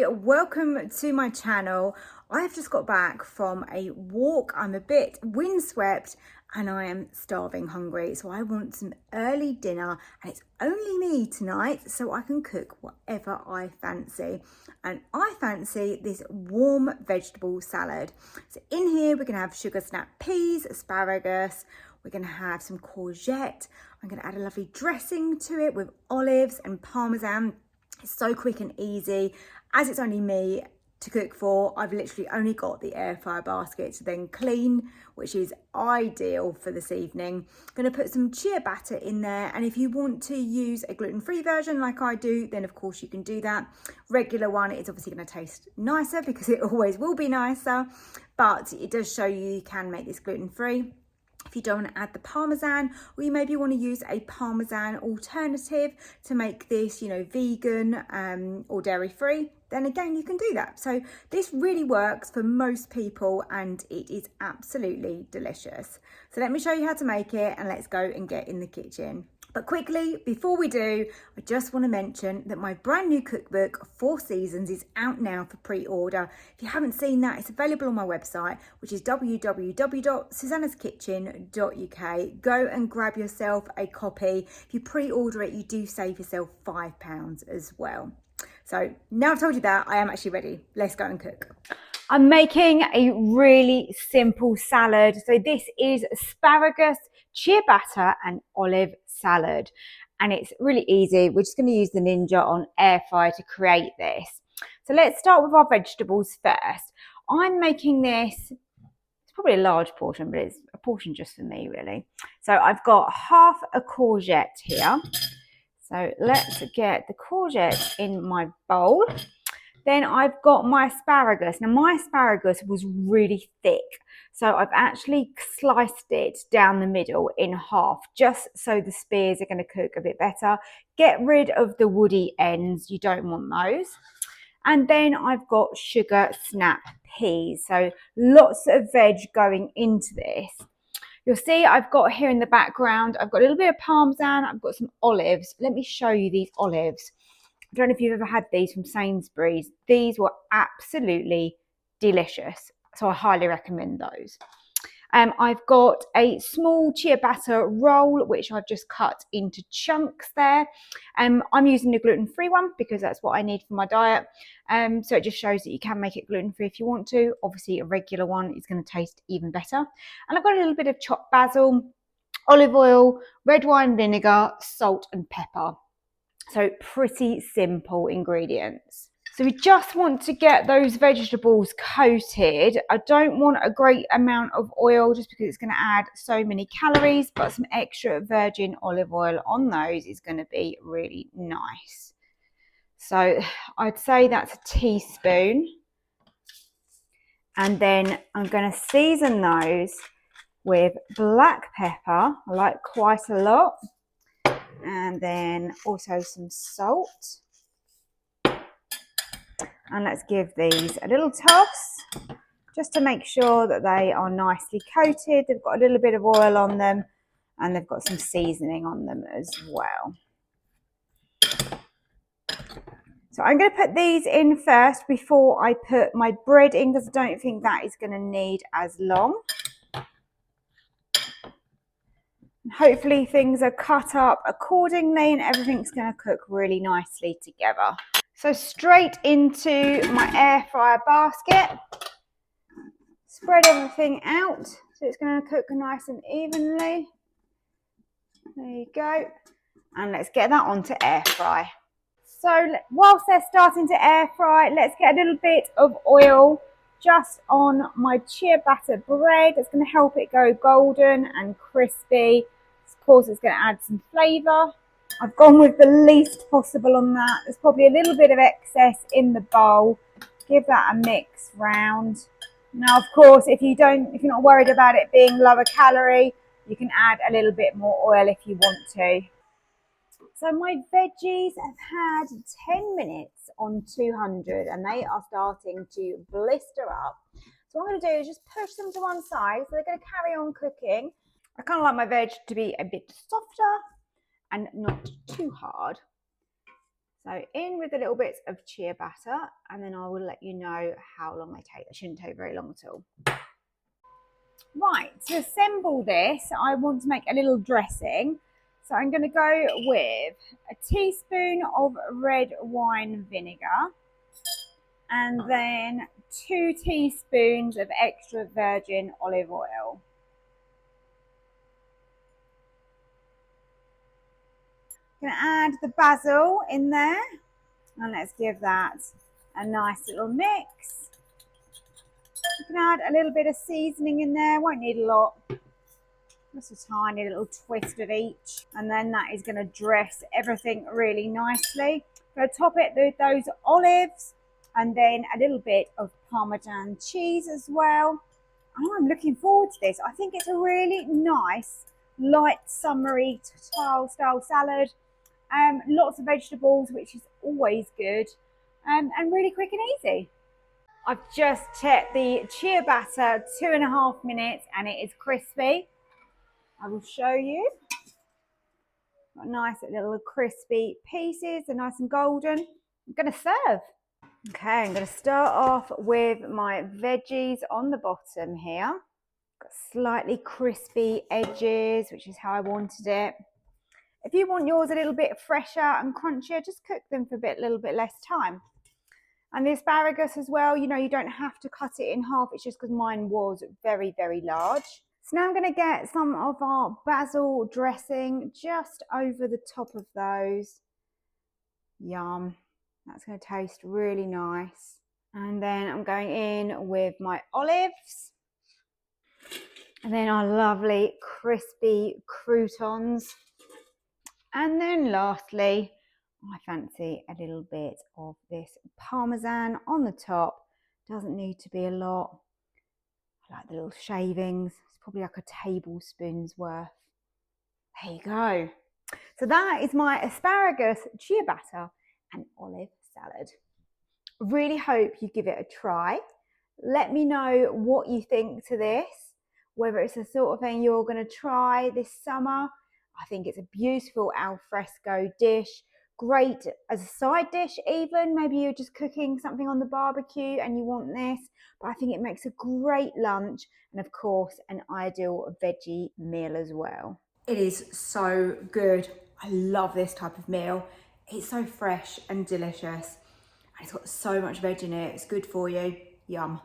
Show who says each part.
Speaker 1: everybody, welcome to my channel. I have just got back from a walk. I'm a bit windswept and I am starving hungry, so I want some early dinner, and it's only me tonight, so I can cook whatever I fancy. And I fancy this warm vegetable salad. So in here we're gonna have sugar snap peas, asparagus, we're gonna have some courgette, I'm gonna add a lovely dressing to it with olives and parmesan. It's so quick and easy. As it's only me to cook for, I've literally only got the air fryer basket to then clean, which is ideal for this evening. I'm going to put some ciabatta in there, and if you want to use a gluten-free version like I do, then of course you can do that. Regular one is obviously going to taste nicer because it always will be nicer, but it does show you can make this gluten-free. If you don't want to add the parmesan, or you maybe want to use a parmesan alternative to make this, you know, vegan or dairy free, then again you can do that. So this really works for most people and it is absolutely delicious. So let me show you how to make it, and let's go and get in the kitchen. But quickly, before we do, I just want to mention that my brand new cookbook, 4 Seasons, is out now for pre-order. If you haven't seen that, it's available on my website, which is www.susannahskitchen.uk. Go and grab yourself a copy. If you pre-order it, you do save yourself £5 as well. So now I've told you that, I am actually ready. Let's go and cook. I'm making a really simple salad. So this is asparagus, ciabatta and olive salad, and it's really easy. We're just going to use the Ninja on air fryer to create this. So let's start with our vegetables first. I'm making this, it's probably a large portion, but it's a portion just for me really. So I've got half a courgette here. So let's get the courgette in my bowl. Then I've got my asparagus. Now my asparagus was really thick, so I've actually sliced it down the middle in half, just so the spears are going to cook a bit better. Get rid of the woody ends, you don't want those. And then I've got sugar snap peas, so lots of veg going into this. You'll see I've got here in the background, I've got a little bit of parmesan, I've got some olives. Let me show you these olives. I don't know if you've ever had these from Sainsbury's. These were absolutely delicious, so I highly recommend those. I've got a small ciabatta roll, which I've just cut into chunks there. I'm using the gluten-free one because that's what I need for my diet. So it just shows that you can make it gluten-free if you want to. Obviously, a regular one is going to taste even better. And I've got a little bit of chopped basil, olive oil, red wine vinegar, salt and pepper. So pretty simple ingredients. So we just want to get those vegetables coated. I don't want a great amount of oil just because it's going to add so many calories, but some extra virgin olive oil on those is going to be really nice. So I'd say that's a teaspoon. And then I'm going to season those with black pepper. I like quite a lot. And then also some salt. And let's give these a little toss just to make sure that they are nicely coated. They've got a little bit of oil on them and they've got some seasoning on them as well. So I'm going to put these in first before I put my bread in, because I don't think that is going to need as long. Hopefully things are cut up accordingly and everything's going to cook really nicely together. So straight into my air fryer basket. Spread everything out so it's going to cook nice and evenly. There you go. And let's get that onto air fry. So whilst they're starting to air fry, let's get a little bit of oil just on my ciabatta bread. It's going to help it go golden and crispy. Of course, it's going to add some flavour. I've gone with the least possible on that. There's probably a little bit of excess in the bowl. Give that a mix round. Now, of course, if you're not worried about it being lower calorie, you can add a little bit more oil if you want to. So my veggies have had 10 minutes on 200 and they are starting to blister up. So what I'm going to do is just push them to one side so they're going to carry on cooking. I kind of like my veg to be a bit softer and not too hard. So in with a little bit of ciabatta, and then I will let you know how long they take. They shouldn't take very long at all. Right, to assemble this, I want to make a little dressing. So I'm going to go with a teaspoon of red wine vinegar, and then 2 teaspoons of extra virgin olive oil. I'm going to add the basil in there, and let's give that a nice little mix. You can add a little bit of seasoning in there, won't need a lot, just a tiny little twist of each, and then that is going to dress everything really nicely. I'm going to top it with those olives, and then a little bit of Parmesan cheese as well. Oh, I'm looking forward to this. I think it's a really nice, light, summery style salad. Lots of vegetables, which is always good, and really quick and easy. I've just checked the ciabatta, 2.5 minutes, and it is crispy. I will show you. Got nice little crispy pieces, they're nice and golden. I'm going to serve. Okay, I'm going to start off with my veggies on the bottom here. Got slightly crispy edges, which is how I wanted it. If you want yours a little bit fresher and crunchier, just cook them for a little bit less time. And the asparagus as well, you know, you don't have to cut it in half. It's just because mine was very, very large. So now I'm going to get some of our basil dressing just over the top of those. Yum. That's going to taste really nice. And then I'm going in with my olives. And then our lovely crispy croutons. And then lastly, I fancy a little bit of this Parmesan on the top. Doesn't need to be a lot. I like the little shavings. It's probably like a tablespoon's worth. There you go. So that is my asparagus, ciabatta and olive salad. Really hope you give it a try. Let me know what you think to this, whether it's the sort of thing you're going to try this summer. I think it's a beautiful al fresco dish. Great as a side dish even. Maybe you're just cooking something on the barbecue and you want this. But I think it makes a great lunch and of course an ideal veggie meal as well. It is so good. I love this type of meal. It's so fresh and delicious. It's got so much veg in it. It's good for you. Yum.